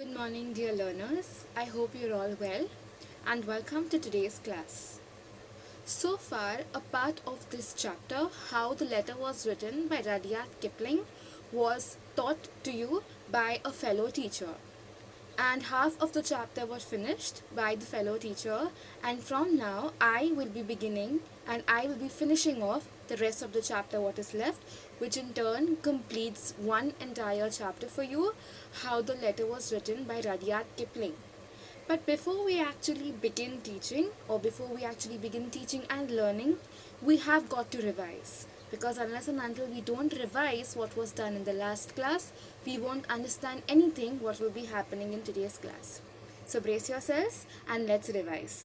Good morning, dear learners. I hope you're all well and welcome to today's class. So far, a part of this chapter, How the Letter Was Written by Rudyard Kipling, was taught to you by a fellow teacher. And half of the chapter was finished by the fellow teacher, and from now I will be beginning and I will be finishing off the rest of the chapter what is left, which in turn completes one entire chapter for you, How the Letter Was Written by Rudyard Kipling. But before we actually begin teaching, or before we actually begin teaching and learning, we have got to revise. Because unless and until we don't revise what was done in the last class, we won't understand anything what will be happening in today's class. So brace yourselves and let's revise.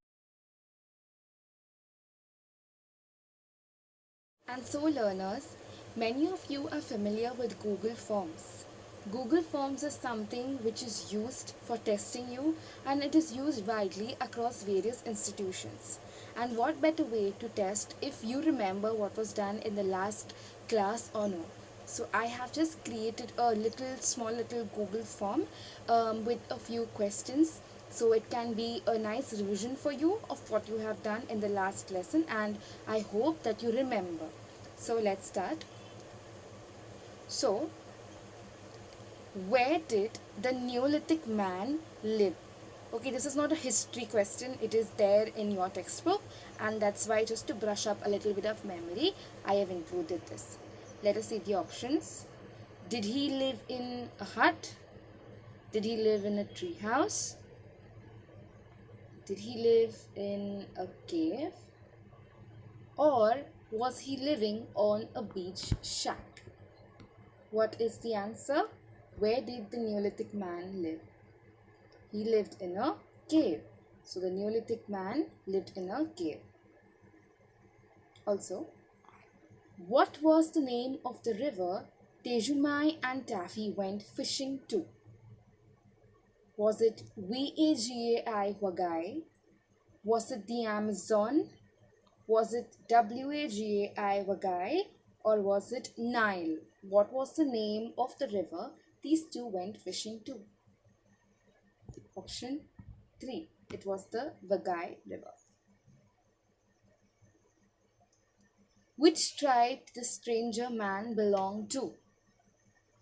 And so learners, many of you are familiar with Google Forms. Google Forms is something which is used for testing you, and it is used widely across various institutions. And what better way to test if you remember what was done in the last class or no. So I have just created a small little Google form with a few questions, so it can be a nice revision for you of what you have done in the last lesson, and I hope that you remember. So let's start. So where did the Neolithic man live? Okay, this is not a history question, it is there in your textbook, and that's why, just to brush up a little bit of memory, I have included this. Let us see the options. Did he live in a hut? Did he live in a tree house? Did he live in a cave? Or was he living on a beach shack? What is the answer? Where did the Neolithic man live? He lived in a cave. So the Neolithic man lived in a cave. Also, what was the name of the river Tejumai and Taffy went fishing to? Was it Vagai Wagai? Was it the Amazon? Was it Wagai Wagai? Or was it Nile? What was the name of the river these two went fishing to? Option 3. It was the Wagai River. Which tribe did the stranger man belong to?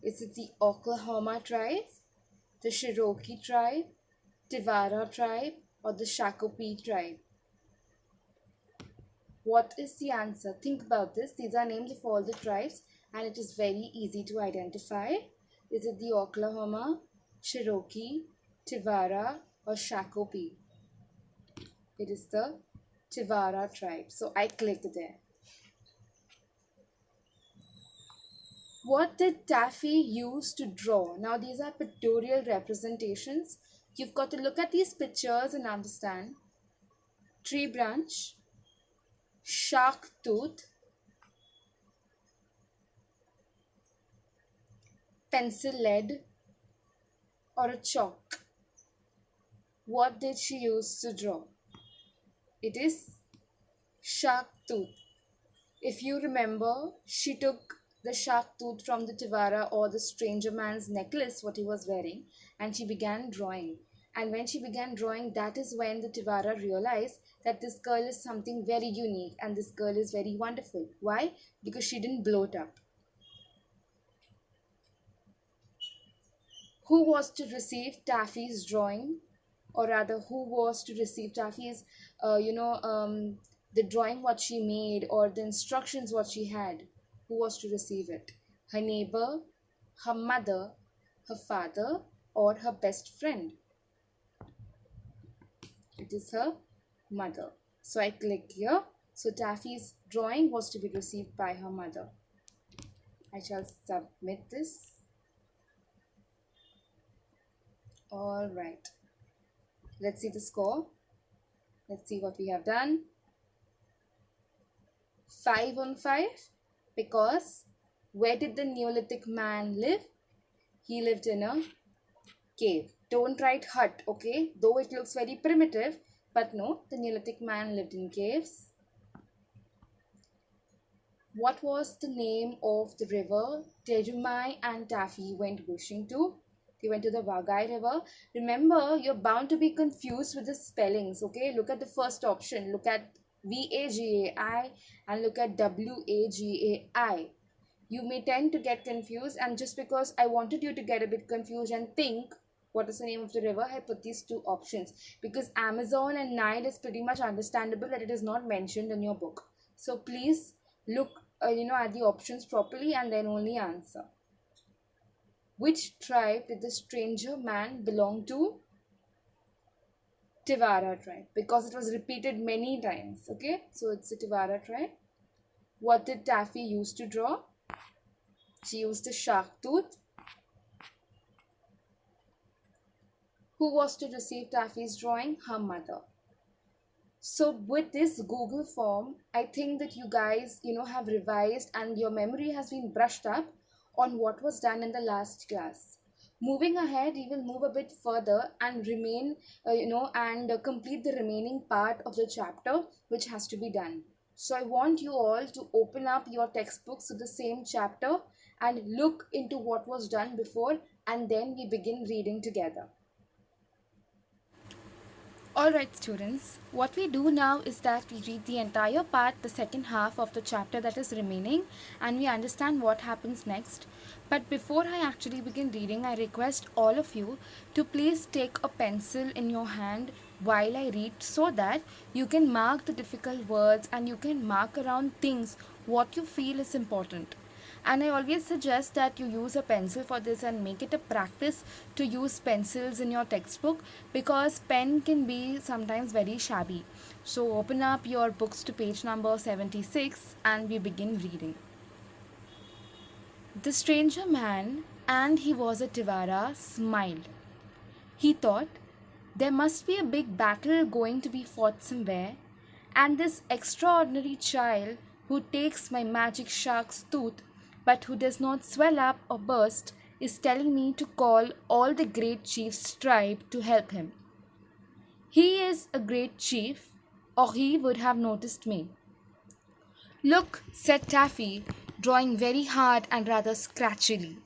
Is it the Oklahoma tribe, the Cherokee tribe, Tivara tribe, or the Shakopee tribe? What is the answer? Think about this. These are names of all the tribes and it is very easy to identify. Is it the Oklahoma, Cherokee, Tivara, or Shakopee? It is the Tivara tribe. So I clicked there. What did Taffy use to draw? Now these are pictorial representations. You've got to look at these pictures and understand. Tree branch, shark tooth, pencil lead, or a chalk. What did she use to draw? It is shark tooth. If you remember, she took the shark tooth from the Tivara or the stranger man's necklace, what he was wearing, and she began drawing. And when she began drawing, that is when the Tivara realized that this girl is something very unique and this girl is very wonderful. Why? Because she didn't bloat up. Who was to receive Taffy's drawing? Or rather, who was to receive Taffy's, the drawing what she made or the instructions what she had? Who was to receive it? Her neighbor, her mother, her father, or her best friend? It is her mother. So I click here. So Taffy's drawing was to be received by her mother. I shall submit this. All right. Let's see the score. Let's see what we have done. 5 on 5, because where did the Neolithic man live? He lived in a cave. Don't write hut, okay? Though it looks very primitive, but no, the Neolithic man lived in caves. What was the name of the river Tejumai and Taffy went wishing to? They went to the Vagai River. Remember, you're bound to be confused with the spellings, okay? Look at the first option. Look at Vagai and look at Wagai. You may tend to get confused, and just because I wanted you to get a bit confused and think what is the name of the river, I put these two options, because Amazon and Nile is pretty much understandable that it is not mentioned in your book. So please look at the options properly and then only answer. Which tribe did the stranger man belong to? Tivara tribe, because it was repeated many times. Okay, so it's the Tivara tribe. What did Taffy use to draw? She used a shark tooth. Who was to receive Taffy's drawing? Her mother. So with this Google form, I think that you guys, have revised and your memory has been brushed up on what was done in the last class. Moving ahead, we will move a bit further and complete the remaining part of the chapter which has to be done. So I want you all to open up your textbooks to the same chapter and look into what was done before, and then we begin reading together. Alright students, what we do now is that we read the entire part, the second half of the chapter that is remaining, and we understand what happens next. But before I actually begin reading, I request all of you to please take a pencil in your hand while I read, so that you can mark the difficult words and you can mark around things what you feel is important. And I always suggest that you use a pencil for this and make it a practice to use pencils in your textbook, because pen can be sometimes very shabby. So open up your books to page number 76 and we begin reading. The stranger man, and he was a Tivara, smiled. He thought, there must be a big battle going to be fought somewhere, and this extraordinary child who takes my magic shark's tooth but who does not swell up or burst is telling me to call all the great chief's tribe to help him. He is a great chief, or he would have noticed me. Look, said Taffy, drawing very hard and rather scratchily.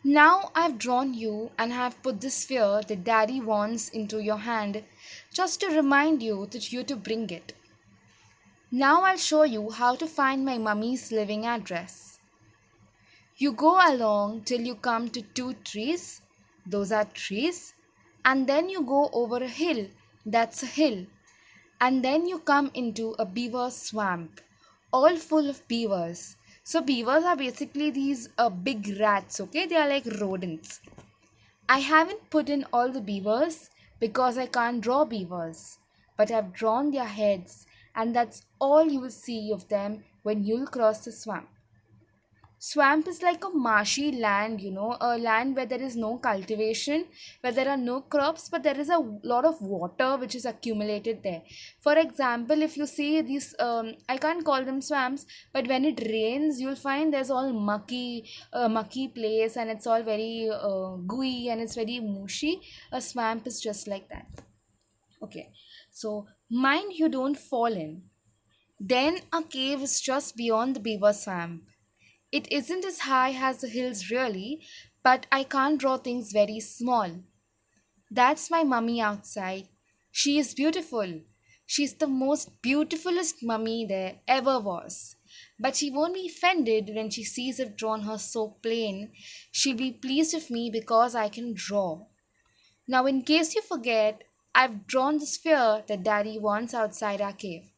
Now I've drawn you and have put the sphere that Daddy wants into your hand, just to remind you that you're to bring it. Now I'll show you how to find my mummy's living address. You go along till you come to 2 trees, those are trees, and then you go over a hill, that's a hill, and then you come into a beaver swamp, all full of beavers. So beavers are basically these big rats, okay? They are like rodents. I haven't put in all the beavers because I can't draw beavers, but I've drawn their heads, and that's all you will see of them when you'll cross the swamp. Swamp is like a marshy land, a land where there is no cultivation, where there are no crops, but there is a lot of water which is accumulated there. For example, if you see these, I can't call them swamps, but when it rains, you'll find there's all mucky place, and it's all very gooey and it's very mushy. A swamp is just like that. Okay, so mind you don't fall in. Then a cave is just beyond the beaver swamp. It isn't as high as the hills really, but I can't draw things very small. That's my mummy outside. She is beautiful. She's the most beautifulest mummy there ever was. But she won't be offended when she sees I've drawn her so plain. She'll be pleased with me because I can draw. Now, in case you forget, I've drawn the sphere that Daddy wants outside our cave.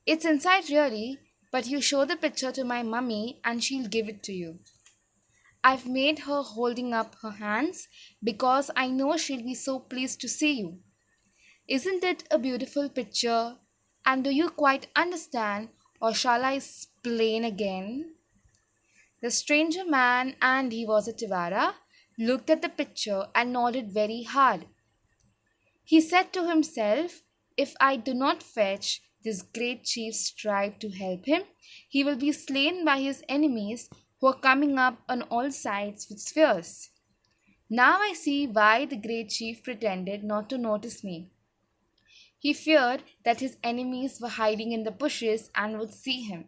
It's inside really, but you show the picture to my mummy and she'll give it to you. I've made her holding up her hands because I know she'll be so pleased to see you. Isn't it a beautiful picture? And do you quite understand, or shall I explain again? The stranger man, and he was a Tivara, looked at the picture and nodded very hard. He said to himself, if I do not fetch this great chief's tribe to help him, he will be slain by his enemies who are coming up on all sides with spears. Now I see why the great chief pretended not to notice me. He feared that his enemies were hiding in the bushes and would see him.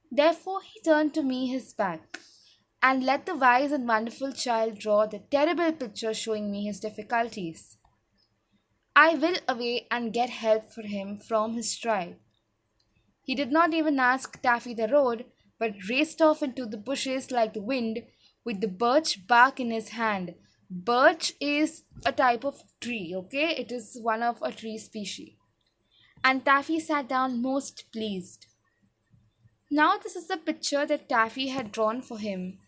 Therefore he turned to me his back, and let the wise and wonderful child draw the terrible picture showing me his difficulties. I will away and get help for him from his tribe. He did not even ask Taffy the road, but raced off into the bushes like the wind with the birch bark in his hand. Birch is a type of tree, okay? It is one of a tree species. And Taffy sat down most pleased. Now, this is the picture that Taffy had drawn for him.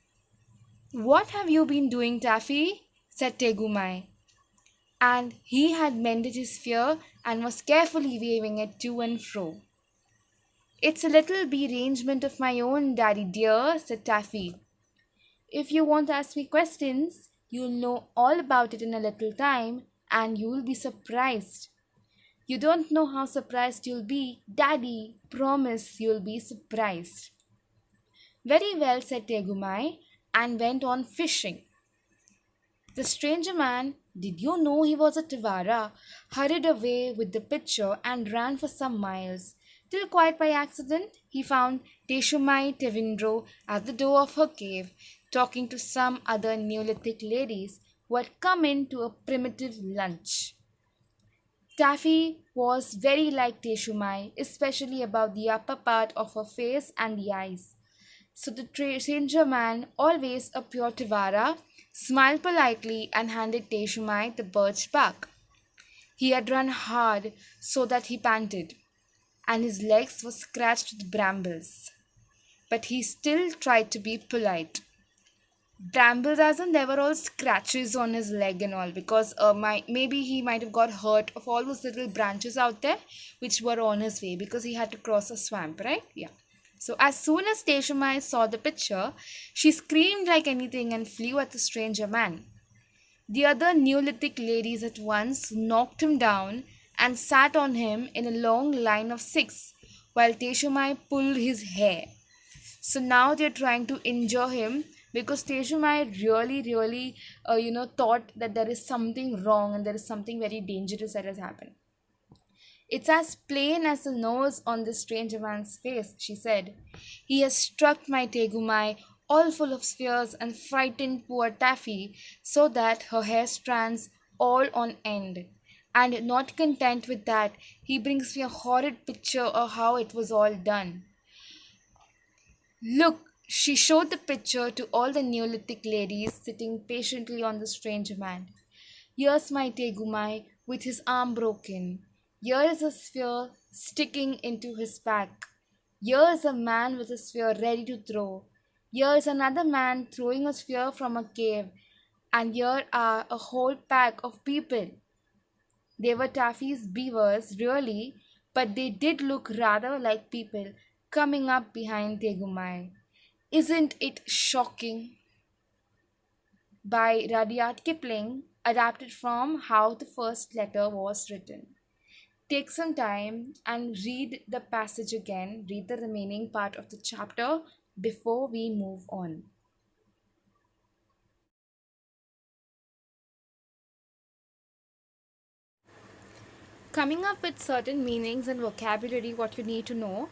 What have you been doing, Taffy? Said Tegumai. And he had mended his spear and was carefully waving it to and fro. It's a little rearrangement of my own, Daddy dear, said Taffy. If you won't ask me questions, you'll know all about it in a little time, and you'll be surprised. You don't know how surprised you'll be, Daddy. Promise you'll be surprised. Very well, said Tegumai, and went on fishing. The stranger man, did you know he was a Tivara, hurried away with the pitcher and ran for some miles, till quite by accident he found Teshumai Tevindro at the door of her cave, talking to some other Neolithic ladies who had come in to a primitive lunch. Taffy was very like Teshumai, especially about the upper part of her face and the eyes. So the stranger man, always a pure Tivara, smiled politely and handed Teshumai the birch bark. He had run hard so that he panted, and his legs were scratched with brambles. But he still tried to be polite. Brambles, as in there were all scratches on his leg and all, because maybe he might have got hurt of all those little branches out there which were on his way because he had to cross a swamp, right? Yeah. So as soon as Teshumai saw the picture, she screamed like anything and flew at the stranger man. The other Neolithic ladies at once knocked him down and sat on him in a long line of 6, while Teshumai pulled his hair. So now they're trying to injure him because Teshumai really, thought that there is something wrong and there is something very dangerous that has happened. It's as plain as the nose on this stranger man's face, she said. He has struck my Tegumai all full of spears and frightened poor Taffy so that her hair strands all on end. And not content with that, he brings me a horrid picture of how it was all done. Look, she showed the picture to all the Neolithic ladies sitting patiently on the stranger man. Here's my Tegumai with his arm broken. Here is a spear sticking into his back. Here is a man with a spear ready to throw. Here is another man throwing a spear from a cave. And here are a whole pack of people. They were Taffy's beavers, really, but they did look rather like people coming up behind Tegumai. Isn't it shocking? By Rudyard Kipling, adapted from How the First Letter Was Written. Take some time and read the passage again, read the remaining part of the chapter before we move on. Coming up with certain meanings and vocabulary, what you need to know.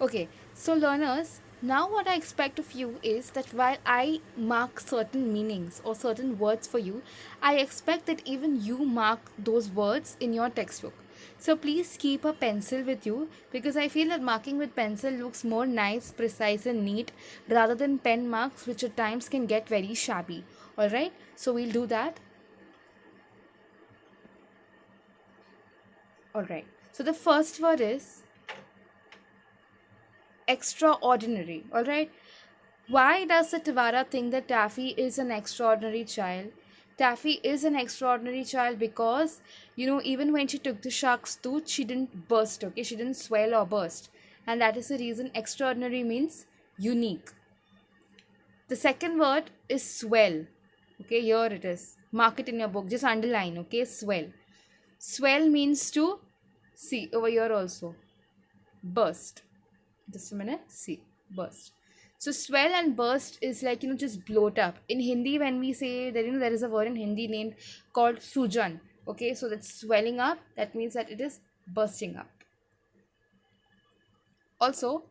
Okay, so learners, now what I expect of you is that while I mark certain meanings or certain words for you, I expect that even you mark those words in your textbook. So please keep a pencil with you because I feel that marking with pencil looks more nice, precise and neat rather than pen marks, which at times can get very shabby. Alright, so we'll do that. Alright, so the first word is extraordinary. Alright, why does the Tivara think that Taffy is an extraordinary child? Taffy is an extraordinary child because, even when she took the shark's tooth, she didn't burst, okay? She didn't swell or burst. And that is the reason extraordinary means unique. The second word is swell. Okay, here it is. Mark it in your book. Just underline, okay? Swell. Swell means to, see, over here also. Burst. Just a minute. See, burst. So swell and burst is like, just bloat up. In Hindi, when we say that, there is a word in Hindi named called sujan. Okay, so that's swelling up. That means that it is bursting up. Also,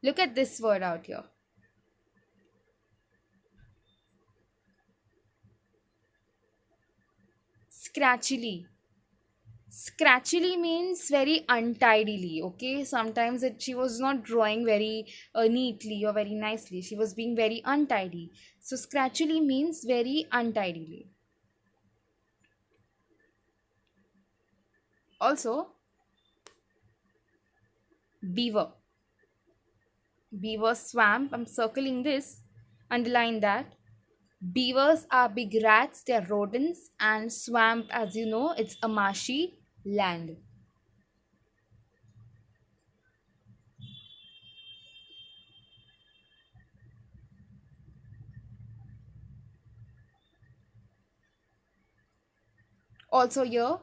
Look at this word out here. Scratchily. Scratchily means very untidily, okay? Sometimes she was not drawing very neatly or very nicely. She was being very untidy. So scratchily means very untidily. Also, beaver. Beaver swamp. I'm circling this. Underline that. Beavers are big rats, they're rodents, and swamp, as you know, it's a marshy land. Also, here,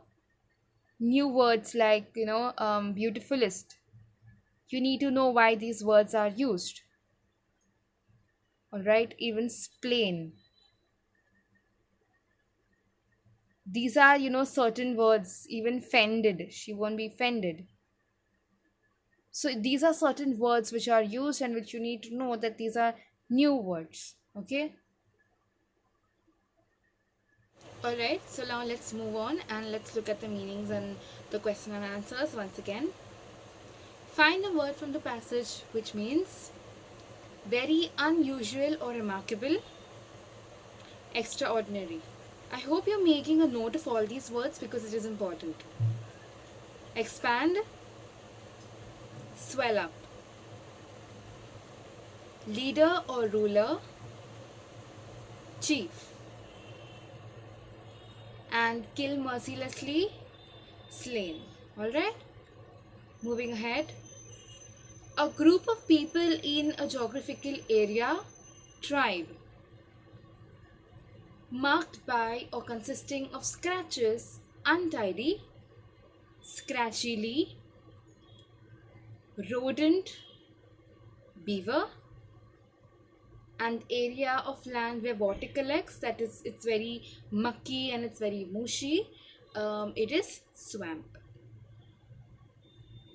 new words like, beautifulist. You need to know why these words are used. All right, even splain. These are, certain words, even fended. She won't be fended. So these are certain words which are used and which you need to know that these are new words. Okay. All right, so now let's move on and let's look at the meanings and the question and answers once again. Find a word from the passage which means very unusual or remarkable, extraordinary. I hope you're making a note of all these words because it is important. Expand, swell up. Leader or ruler, chief. And kill mercilessly, slain. Alright? Moving ahead. A group of people in a geographical area, tribe. Marked by or consisting of scratches, untidy, scratchily, rodent, beaver, and area of land where water collects, that is, it's very mucky and it's very mushy. It is swamp.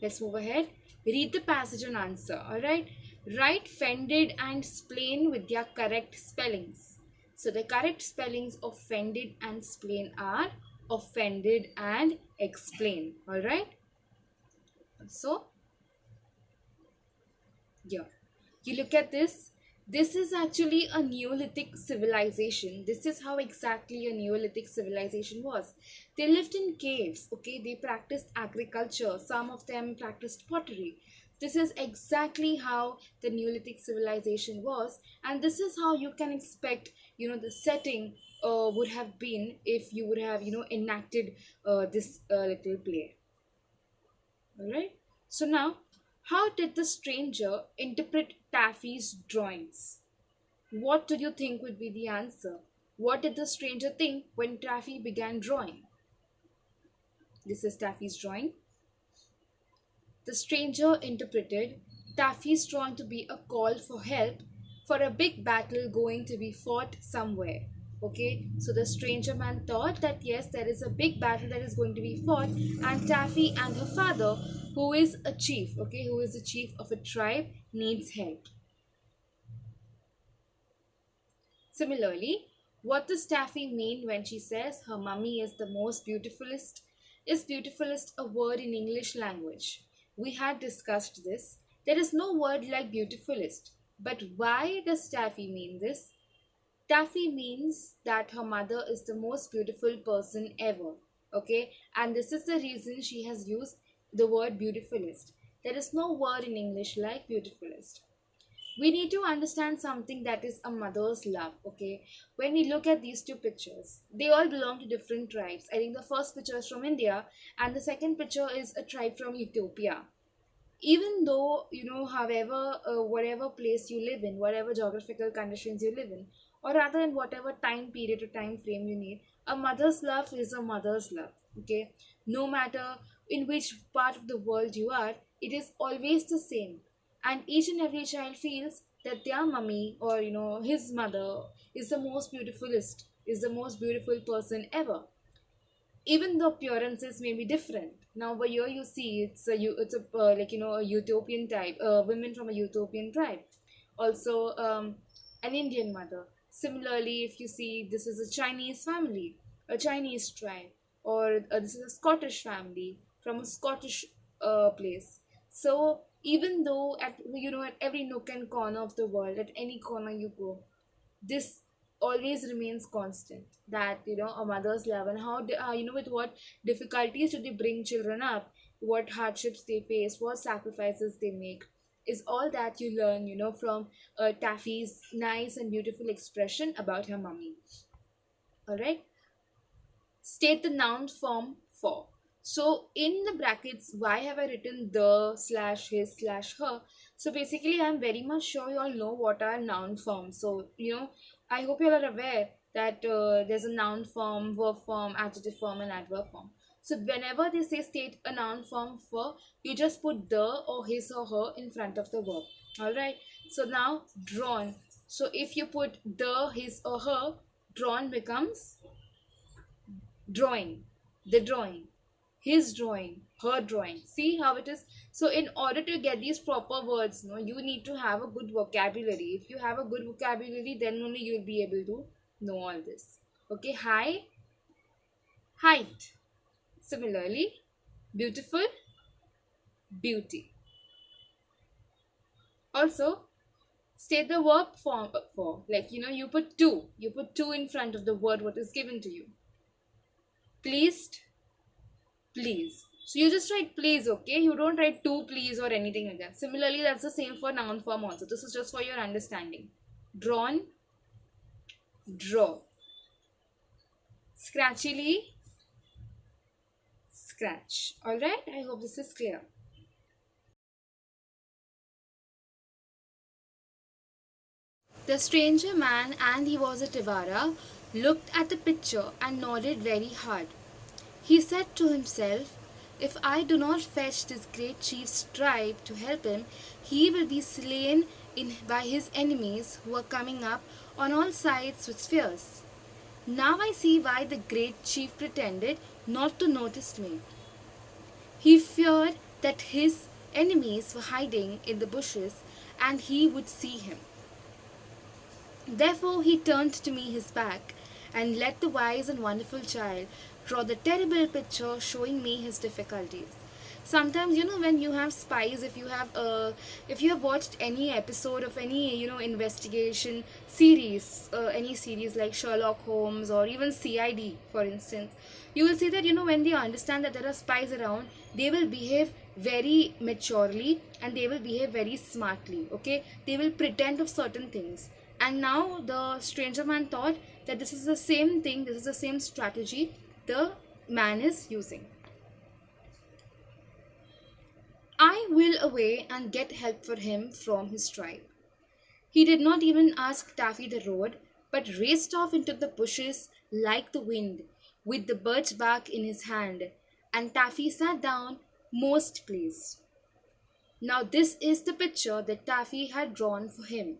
Let's move ahead. Read the passage and answer. Alright. Write fended and splain with their correct spellings. So the correct spellings of fended and splain are offended and explain. Alright. So yeah, you look at this. This is actually a Neolithic civilization. This is how exactly a Neolithic civilization was. They lived in caves, okay? They practiced agriculture. Some of them practiced pottery. This is exactly how the Neolithic civilization was. And this is how you can expect, the setting would have been if you would have, enacted this little play. Alright? So now, how did the stranger interpret Taffy's drawings? What do you think would be the answer? What did the stranger think when Taffy began drawing? This is Taffy's drawing. The stranger interpreted Taffy's drawing to be a call for help for a big battle going to be fought somewhere. Okay, so the stranger man thought that yes, there is a big battle that is going to be fought, and Taffy and her father, who is a chief, okay, who is the chief of a tribe, needs help. Similarly, what does Taffy mean when she says her mummy is the most beautifulest? Is beautifulest a word in English language? We had discussed this. There is no word like beautifulest. But why does Taffy mean this? Taffy means that her mother is the most beautiful person ever. Okay? And this is the reason she has used the word beautifulest. There is no word in English like beautifulest. We need to understand something, that is a mother's love. Okay, when we look at these two pictures, they all belong to different tribes. I think the first picture is from India and the second picture is a tribe from Ethiopia. Even though, however, whatever place you live in, whatever geographical conditions you live in, or rather in whatever time period or time frame you need, a mother's love is a mother's love. Okay, no matter in which part of the world you are, it is always the same. And each and every child feels that their mummy, or his mother, is the most beautifulest, is the most beautiful person ever. even the appearances may be different. Now over here you see it's a like a utopian type, women from a utopian tribe, also an Indian mother. Similarly, if you see, this is a Chinese family, a Chinese tribe, or this is a Scottish family from a Scottish place. So even though at at every nook and corner of the world, at any corner you go, this always remains constant, that a mother's love, and how with what difficulties do they bring children up, what hardships they face, what sacrifices they make, is all that you learn from Taffy's nice and beautiful expression about her mummy. All right, state the noun form for. So in the brackets, why have I written the slash his slash her? So basically, I'm very much sure you all know what are noun forms. So I hope you all are aware that there's a noun form, verb form, adjective form, and adverb form. So whenever they say state a noun form for, you just put the or his or her in front of the verb. All right. So now drawn. So if you put the, his or her, drawn becomes drawing, the drawing, his drawing, her drawing. See how it is. So in order to get these proper words, you need to have a good vocabulary. If you have a good vocabulary, then only you'll be able to know all this. Okay, high, height. Similarly, beautiful, beauty. Also, state the verb form for, like you put two in front of the word what is given to you. Pleased, please. So you just write please, okay? You don't write to please or anything like that. Similarly, that's the same for noun form also. This is just for your understanding. Drawn, draw. Scratchily, scratch. Alright, I hope this is clear. The stranger man, and he was a Tivara, looked at the picture and nodded very hard. He said to himself, "If I do not fetch this great chief's tribe to help him, he will be slain by his enemies who are coming up on all sides with spears. Now I see why the great chief pretended not to notice me. He feared that his enemies were hiding in the bushes and he would see him. Therefore he turned to me his back and let the wise and wonderful child draw the terrible picture showing me his difficulties." Sometimes when you have spies, if you have watched any episode of any investigation series, any series like Sherlock Holmes or even CID for instance, you will see that when they understand that there are spies around, they will behave very maturely and they will behave very smartly. Okay, they will pretend of certain things. And now the stranger man thought that this is the same thing, this is the same strategy the man is using. I will away and get help for him from his tribe. He did not even ask Taffy the road, but raced off into the bushes like the wind, with the birch bark in his hand, and Taffy sat down most pleased. Now this is the picture that Taffy had drawn for him.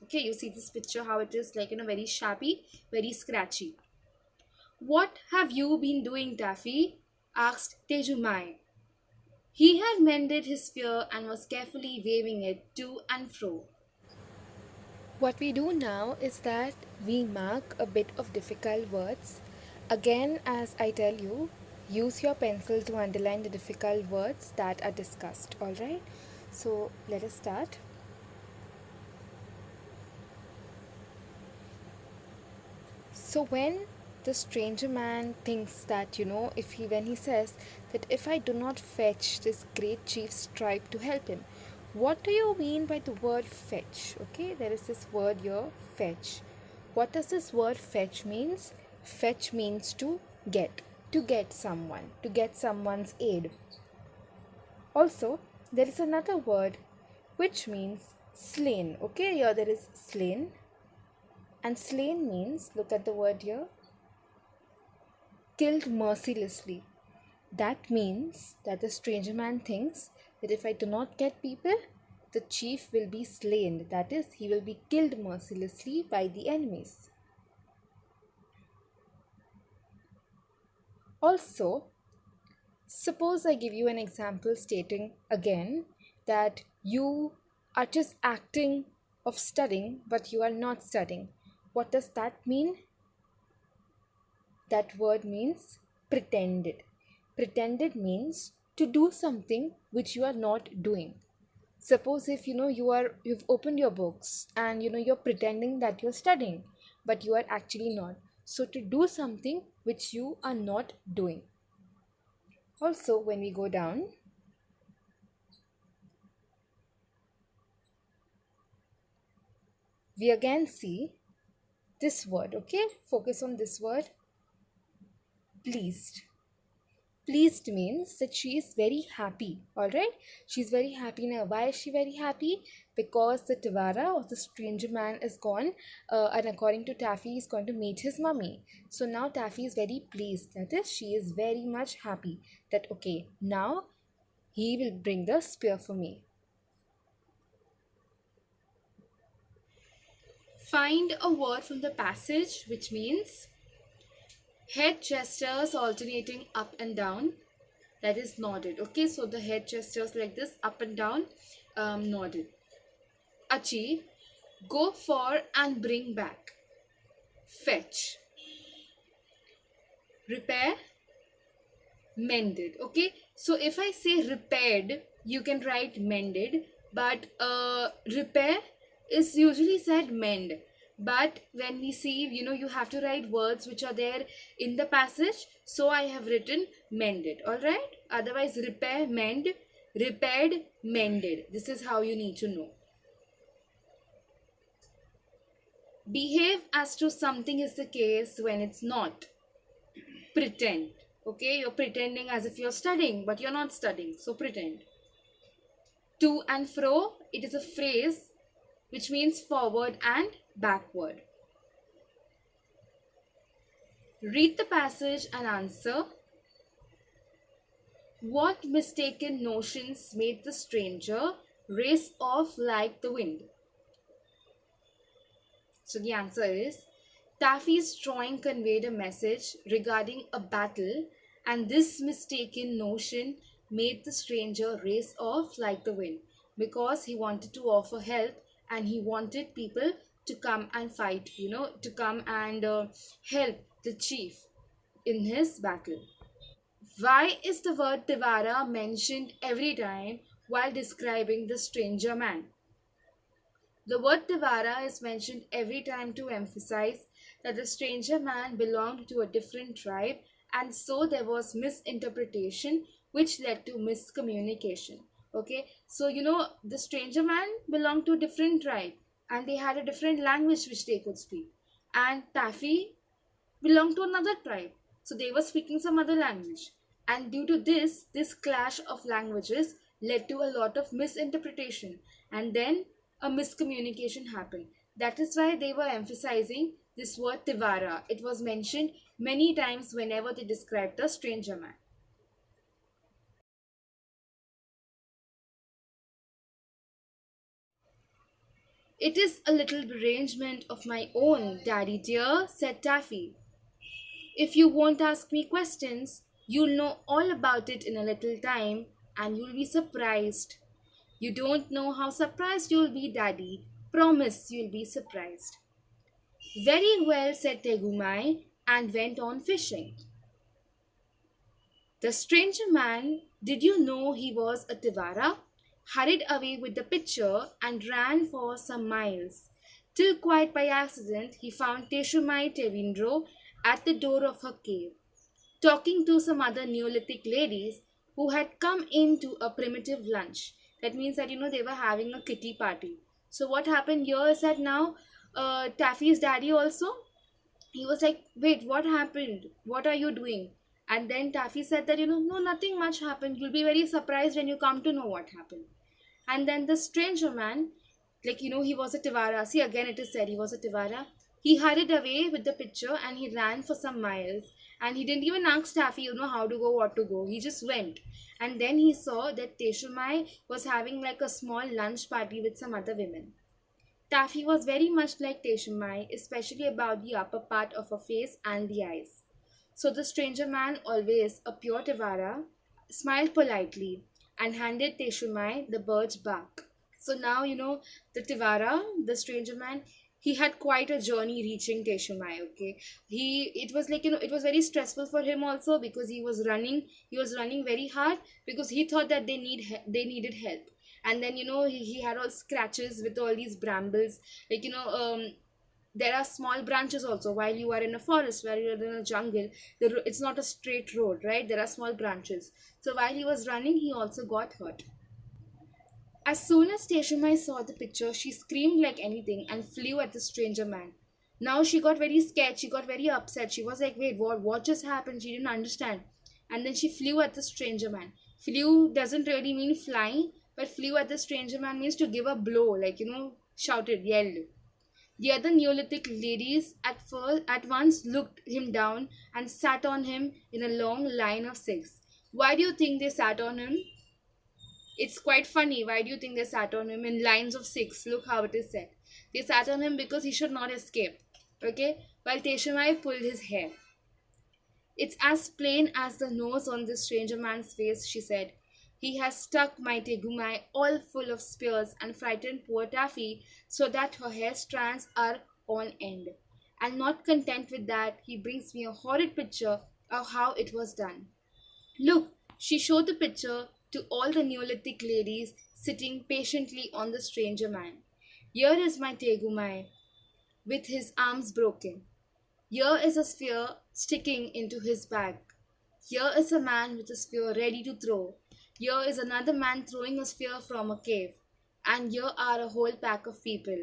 Okay, you see this picture, how it is like very shabby, very scratchy. "What have you been doing, Taffy?" asked Tejumai. He had mended his spear and was carefully waving it to and fro. What we do now is that we mark a bit of difficult words. Again, as I tell you, use your pencil to underline the difficult words that are discussed, alright? So let us start. So when the stranger man thinks that when he says that if I do not fetch this great chief's tribe to help him, what do you mean by the word fetch? Okay, there is this word here, fetch. What does this word fetch means? Fetch means to get someone, to get someone's aid. Also, there is another word which means slain. Okay, here there is slain. And slain means, look at the word here, killed mercilessly. That means that the stranger man thinks that if I do not get people, the chief will be slain. That is, he will be killed mercilessly by the enemies. Also, suppose I give you an example stating again that you are just acting of studying, but you are not studying. What does that mean? That word means pretended. Pretended means to do something which you are not doing. Suppose if you've opened your books and you're pretending that you're studying, but you are actually not. So to do something which you are not doing. Also, when we go down, we again see this word. Okay, focus on this word, pleased. Pleased means that she is very happy. All right, she's very happy. Now why is she very happy? Because the Tavara, or the stranger man, is gone, and according to Taffy, he's going to meet his mummy. So now Taffy is very pleased, that is, she is very much happy that okay, now he will bring the spear for me. Find a word from the passage which means head gestures alternating up and down, that is nodded. Okay, so the head gestures like this, up and down, nodded. Achieve, go for and bring back. Fetch. Repair, mended. Okay, so if I say repaired, you can write mended, but repair is usually said mend. But when we see, you have to write words which are there in the passage, so I have written mended. All right, otherwise repair, mend, repaired, mended. This is how you need to know. Behave as to something is the case when it's not. Pretend. Okay, you're pretending as if you're studying, but you're not studying, so pretend. To and fro, it is a phrase which means forward and backward. Read the passage and answer. What mistaken notions made the stranger race off like the wind? So the answer is, Taffy's drawing conveyed a message regarding a battle, and this mistaken notion made the stranger race off like the wind, because he wanted to offer help and he wanted people to come and fight, to come and help the chief in his battle. Why is the word Tivara mentioned every time while describing the stranger man? The word Tivara is mentioned every time to emphasize that the stranger man belonged to a different tribe, and so there was misinterpretation which led to miscommunication. Okay, so the stranger man belonged to a different tribe and they had a different language which they could speak, and Taffy belonged to another tribe, so they were speaking some other language, and due to this clash of languages led to a lot of misinterpretation, and then a miscommunication happened. That is why they were emphasizing this word Tivara. It was mentioned many times whenever they described the stranger man. It is a little arrangement of my own, Daddy dear, said Taffy. If you won't ask me questions, you'll know all about it in a little time, and you'll be surprised. You don't know how surprised you'll be, Daddy. Promise you'll be surprised. Very well, said Tegumai, and went on fishing. The stranger man, did you know he was a Tivara? Hurried away with the pitcher and ran for some miles, till quite by accident he found Teshumai Tevindro at the door of her cave, talking to some other Neolithic ladies who had come in to a primitive lunch. That means that they were having a kitty party. So what happened here is that now Taffy's daddy also, he was like, wait, what happened? What are you doing? And then Taffy said that, no, nothing much happened. You'll be very surprised when you come to know what happened. And then the stranger man, like, he was a Tivara. See, again, it is said he was a Tivara. He hurried away with the pitcher and he ran for some miles. And he didn't even ask Taffy, how to go, what to go. He just went. And then he saw that Teshumai was having like a small lunch party with some other women. Taffy was very much like Teshumai, especially about the upper part of her face and the eyes. So the stranger man, always a pure Tevara, smiled politely and handed Teshumai the bird's bark. So now, the Tivara, the stranger man, he had quite a journey reaching Teshumai. Okay, it was like, it was very stressful for him also, because he was running very hard, because he thought that they needed help. And then, he had all scratches with all these brambles, like, there are small branches also. While you are in a forest, while you're in a jungle, it's not a straight road, right? There are small branches. So while he was running, he also got hurt. As soon as Teshumai saw the picture, she screamed like anything and flew at the stranger man. Now she got very scared, she got very upset. She was like, wait, what just happened? She didn't understand. And then she flew at the stranger man. Flew doesn't really mean flying, but flew at the stranger man means to give a blow, like, shouted, yelled. The other Neolithic ladies at once looked him down and sat on him in a long line of six. Why do you think they sat on him? It's quite funny. Why do you think they sat on him in lines of six? Look how it is said. They sat on him because he should not escape. Okay? While Teshumai pulled his hair. It's as plain as the nose on this stranger man's face, she said. He has stuck my Tegumai all full of spears and frightened poor Taffy so that her hair strands are on end. And not content with that, he brings me a horrid picture of how it was done. Look, she showed the picture to all the Neolithic ladies sitting patiently on the stranger man. Here is my Tegumai with his arms broken. Here is a spear sticking into his back. Here is a man with a spear ready to throw. Here is another man throwing a spear from a cave. And here are a whole pack of people.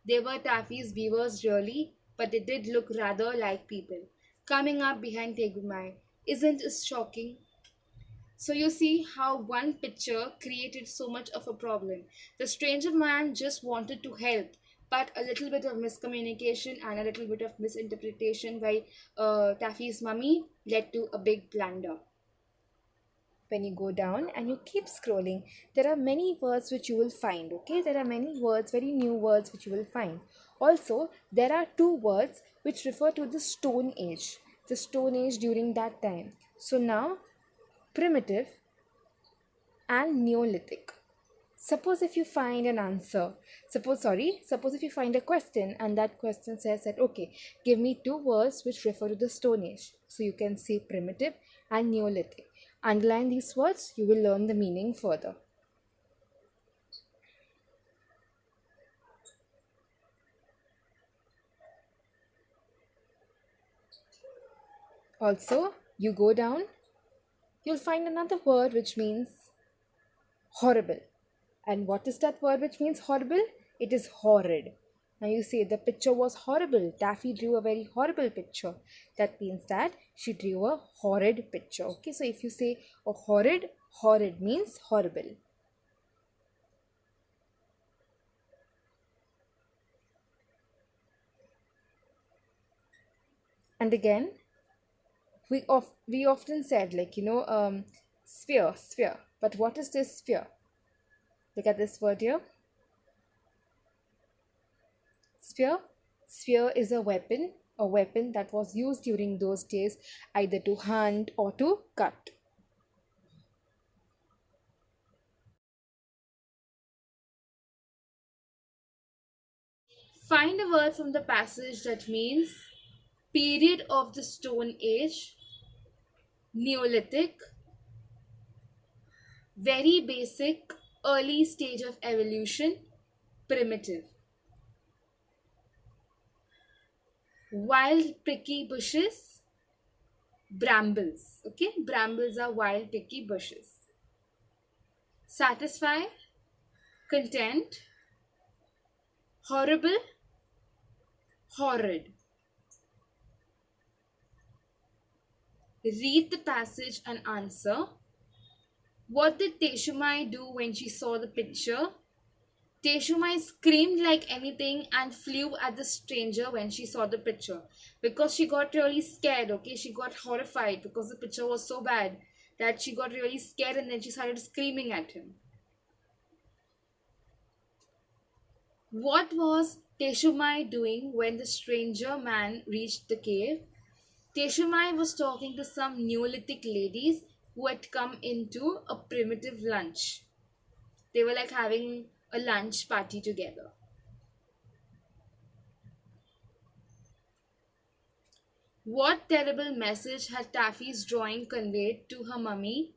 They were Taffy's beavers really, but they did look rather like people. Coming up behind Tegumai. Isn't it shocking? So you see how one picture created so much of a problem. The stranger man just wanted to help, but a little bit of miscommunication and a little bit of misinterpretation by Taffy's mummy led to a big blunder. When you go down and you keep scrolling, there are many words which you will find. Okay, there are many words, very new words which you will find. Also, there are two words which refer to the Stone Age during that time. So now, primitive and Neolithic. Suppose if you find an answer, suppose if you find a question and that question says that, okay, give me two words which refer to the Stone Age. So you can say primitive and Neolithic. Underline these words, you will learn the meaning further. Also, you go down, you'll find another word which means horrible. And what is that word which means horrible? It is horrid. Now you say the picture was horrible. Taffy drew a very horrible picture. That means that she drew a horrid picture. Okay, so if you say a horrid means horrible. And again, we often said, like, sphere. But what is this sphere? Look at this word here. Sphere is a weapon that was used during those days either to hunt or to cut. Find a word from the passage that means period of the Stone Age, Neolithic, very basic, early stage of evolution, primitive. Wild pricky bushes, brambles. Okay, brambles are wild pricky bushes. Satisfy, content, horrible, horrid. Read the passage and answer. What did Teshumai do when she saw the picture? Teshumai screamed like anything and flew at the stranger when she saw the picture, because she got really scared. Okay, she got horrified because the picture was so bad that she got really scared, and then she started screaming at him. What was Teshumai doing when the stranger man reached the cave? Teshumai was talking to some Neolithic ladies who had come into a primitive lunch. They were like having a lunch party together. What terrible message had Taffy's drawing conveyed to her mummy?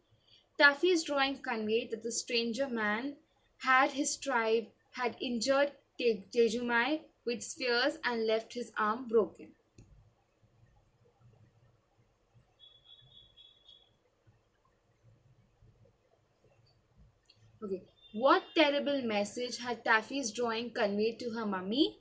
Taffy's drawing conveyed that the stranger man had his tribe had injured Tejumai with spears and left his arm broken. Okay. What terrible message had Taffy's drawing conveyed to her mummy?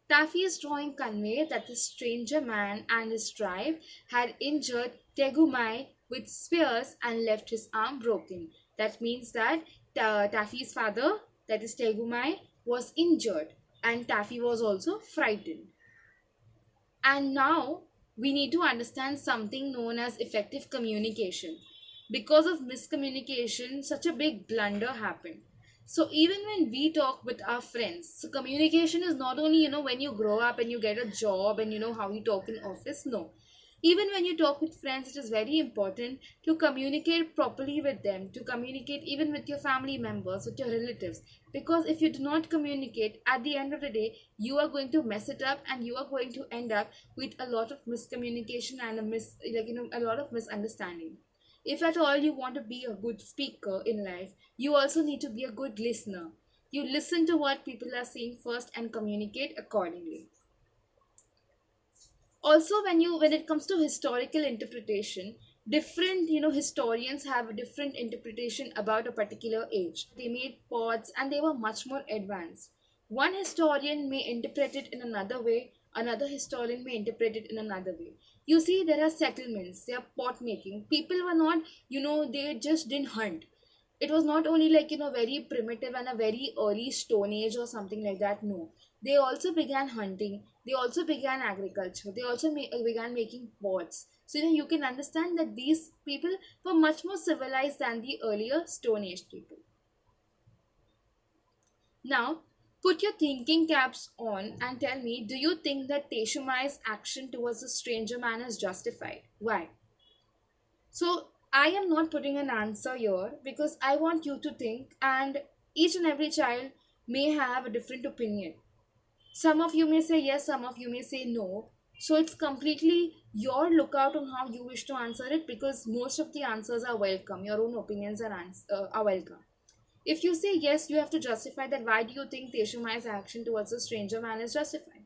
Taffy's drawing conveyed that the stranger man and his tribe had injured Tegumai with spears and left his arm broken. That means that Taffy's father, that is Tegumai, was injured and Taffy was also frightened. And now we need to understand something known as effective communication. Because of miscommunication, such a big blunder happened. So even when we talk with our friends, so communication is not only, when you grow up and you get a job and you know how you talk in office. No, even when you talk with friends, it is very important to communicate properly with them, to communicate even with your family members, with your relatives. Because if you do not communicate, at the end of the day, you are going to mess it up and you are going to end up with a lot of miscommunication and a lot of misunderstanding. If at all you want to be a good speaker in life, you also need to be a good listener. You listen to what people are saying first and communicate accordingly. Also, when it comes to historical interpretation, different historians have a different interpretation about a particular age. They made pots and they were much more advanced. One historian may interpret it in another way, another historian may interpret it in another way. You see, there are settlements, there are pot making. People were not, they just didn't hunt. It was not only like very primitive and a very early stone age or something like that. No, they also began hunting, they also began agriculture, they also began making pots. So you can understand that these people were much more civilized than the earlier stone age people. Now put your thinking caps on and tell me, do you think that Teshumai's action towards a stranger man is justified? Why? So I am not putting an answer here because I want you to think, and each and every child may have a different opinion. Some of you may say yes, some of you may say no. So it's completely your lookout on how you wish to answer it, because most of the answers are welcome. Your own opinions are welcome. If you say yes, you have to justify that why do you think Teshumai's action towards a stranger man is justified?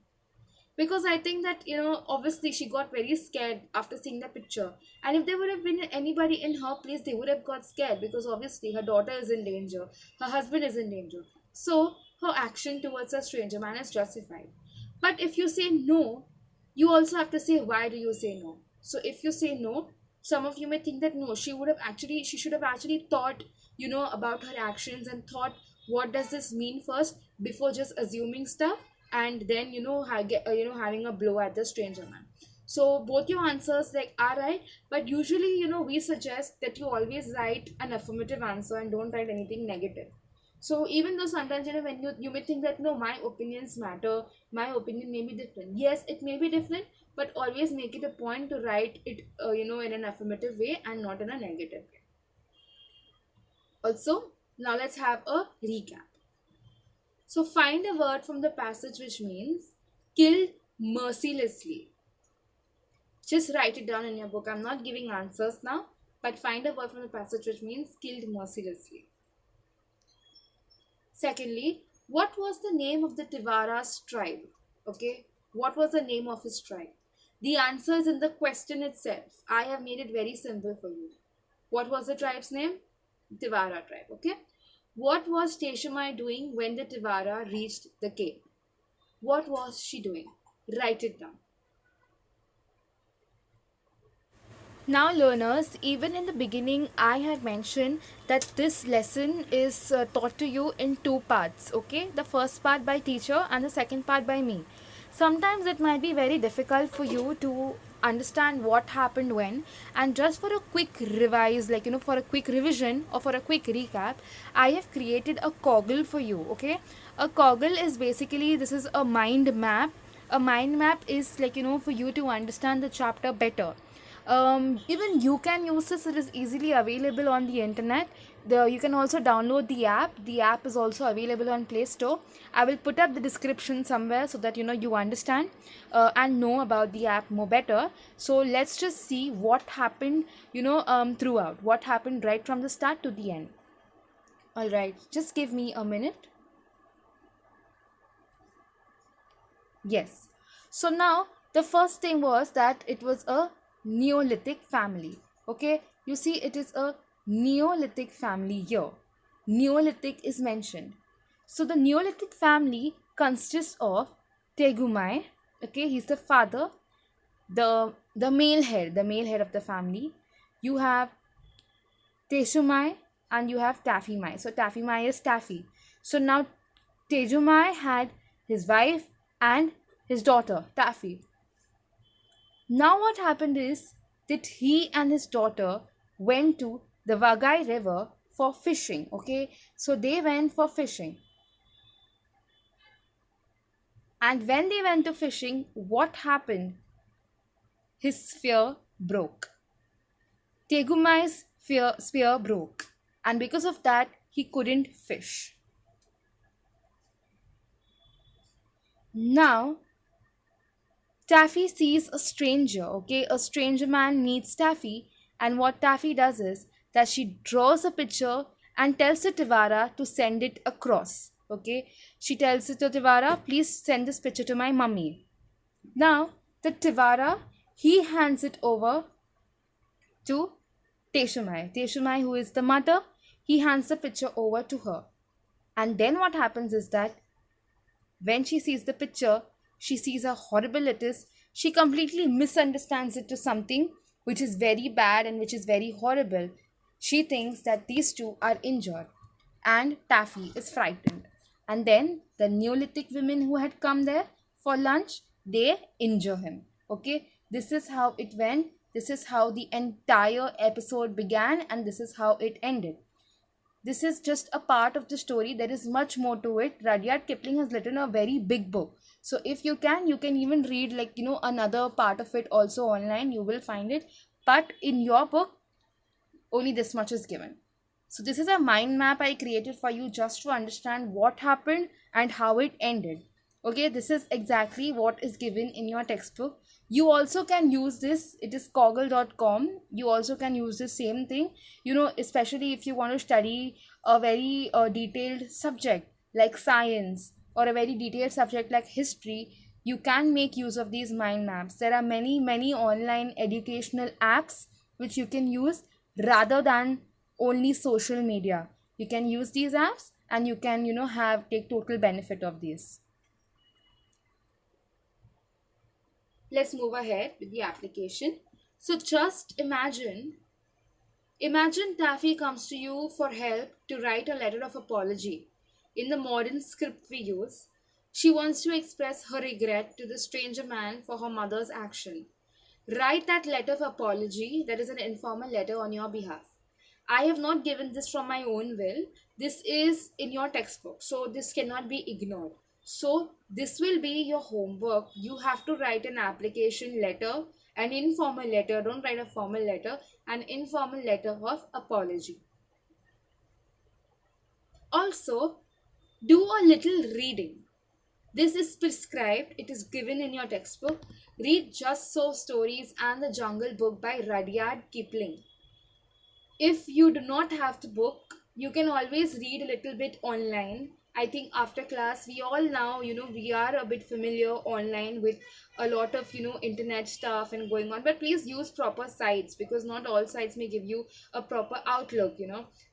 Because I think that obviously she got very scared after seeing the picture, and if there would have been anybody in her place, they would have got scared, because obviously her daughter is in danger, her husband is in danger. So her action towards a stranger man is justified. But if you say no, you also have to say why do you say no. So if you say no, some of you may think that no, she should have actually thought about her actions and thought what does this mean first before just assuming stuff, and then having a blow at the stranger man. So both your answers like are right, but usually we suggest that you always write an affirmative answer and don't write anything negative. So even though sometimes when you may think that no, my opinions matter, my opinion may be different, yes, it may be different, but always make it a point to write it in an affirmative way and not in a negative way. Also, now let's have a recap. So find a word from the passage which means killed mercilessly. Just write it down in your book. I'm not giving answers now, but find a word from the passage which means killed mercilessly. Secondly, what was the name of the Tivara's tribe? Okay, what was the name of his tribe? The answer is in the question itself. I have made it very simple for you. What was the tribe's name? Tivara tribe. Okay. What was Teshumai doing when the Tivara reached the cave? What was she doing? Write it down. Now learners, even in the beginning I had mentioned that this lesson is taught to you in two parts, okay? The first part by teacher and the second part by me. Sometimes it might be very difficult for you to understand what happened when, and just for a quick revise, for a quick revision or for a quick recap, I have created a Coggle for you, okay? A Coggle is basically, this is a mind map a mind map is like, for you to understand the chapter better. Even you can use this. It is easily available on the internet. You can also download the app. The app is also available on Play Store. I will put up the description somewhere so that you understand and know about the app more better. So let's just see what happened throughout, what happened right from the start to the end. All right, just give me a minute. Yes. So now the first thing was that it was a Neolithic family. Okay. You see, it is a Neolithic family here. Neolithic is mentioned. So the Neolithic family consists of Tegumai. Okay, he's the father, the male head of the family. You have Teshumai and you have Taffymai. So Taffymai is Taffy. So now Tejumai had his wife and his daughter Taffy. Now what happened is that he and his daughter went to the Vagai river for fishing. Okay, so they went for fishing. And when they went to fishing, what happened? His spear broke. Tegumai's spear broke. And because of that, he couldn't fish. Now, Taffy sees a stranger, okay? A stranger man meets Taffy, and what Taffy does is that she draws a picture and tells to Tivara to send it across, okay? She tells it to Tivara, please send this picture to my mummy. Now, the Tivara, he hands it over to Teshumai. Teshumai, who is the mother, he hands the picture over to her. And then what happens is that when she sees the picture, she sees how horrible it is. She completely misunderstands it to something which is very bad and which is very horrible. She thinks that these two are injured and Taffy is frightened. And then the Neolithic women who had come there for lunch, they injure him. Okay, this is how it went. This is how the entire episode began and this is how it ended. This is just a part of the story. There is much more to it. Rudyard Kipling has written a very big book. So if you can even read another part of it also online. You will find it. But in your book, only this much is given. So this is a mind map I created for you just to understand what happened and how it ended. Okay, this is exactly what is given in your textbook. You also can use this. It is koggle.com. You also can use the same thing, especially if you want to study a very detailed subject like science or a very detailed subject like history. You can make use of these mind maps. There are many online educational apps which you can use rather than only social media. You can use these apps and you can take total benefit of these. Let's move ahead with the application. So just imagine Taffy comes to you for help to write a letter of apology. In the modern script we use, she wants to express her regret to the stranger man for her mother's action. Write that letter of apology, that is an informal letter on your behalf. I have not given this from my own will. This is in your textbook, so this cannot be ignored. So this will be your homework. You have to write an application letter, an informal letter. Don't write a formal letter, an informal letter of apology. Also, do a little reading. This is prescribed. It is given in your textbook. Read Just So Stories and The Jungle Book by Rudyard Kipling. If you do not have the book, you can always read a little bit online. I think after class, we all now, we are a bit familiar online with a lot of, internet stuff and going on. But please use proper sites because not all sites may give you a proper outlook,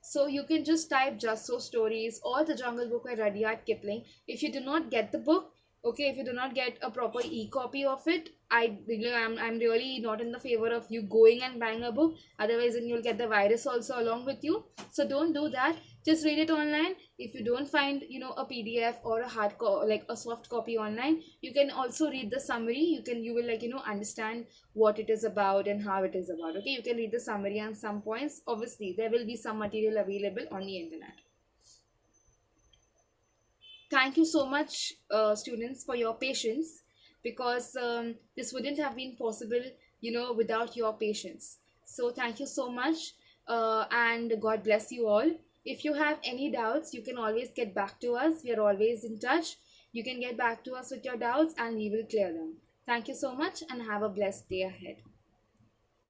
So you can just type Just So Stories or The Jungle Book by Rudyard Kipling. If you do not get the book, okay, if you do not get a proper e-copy of it, I'm really not in the favor of you going and buying a book. Otherwise then you'll get the virus also along with you. So don't do that. Just read it online. If you don't find a PDF or a hard like a soft copy online, you can also read the summary. You will understand what it is about and how it is about. Okay, you can read the summary and some points. Obviously there will be some material available on the internet. Thank you so much, students, for your patience. because this wouldn't have been possible, without your patience. So thank you so much, and God bless you all. If you have any doubts, you can always get back to us. We are always in touch. You can get back to us with your doubts and we will clear them. Thank you so much and have a blessed day ahead.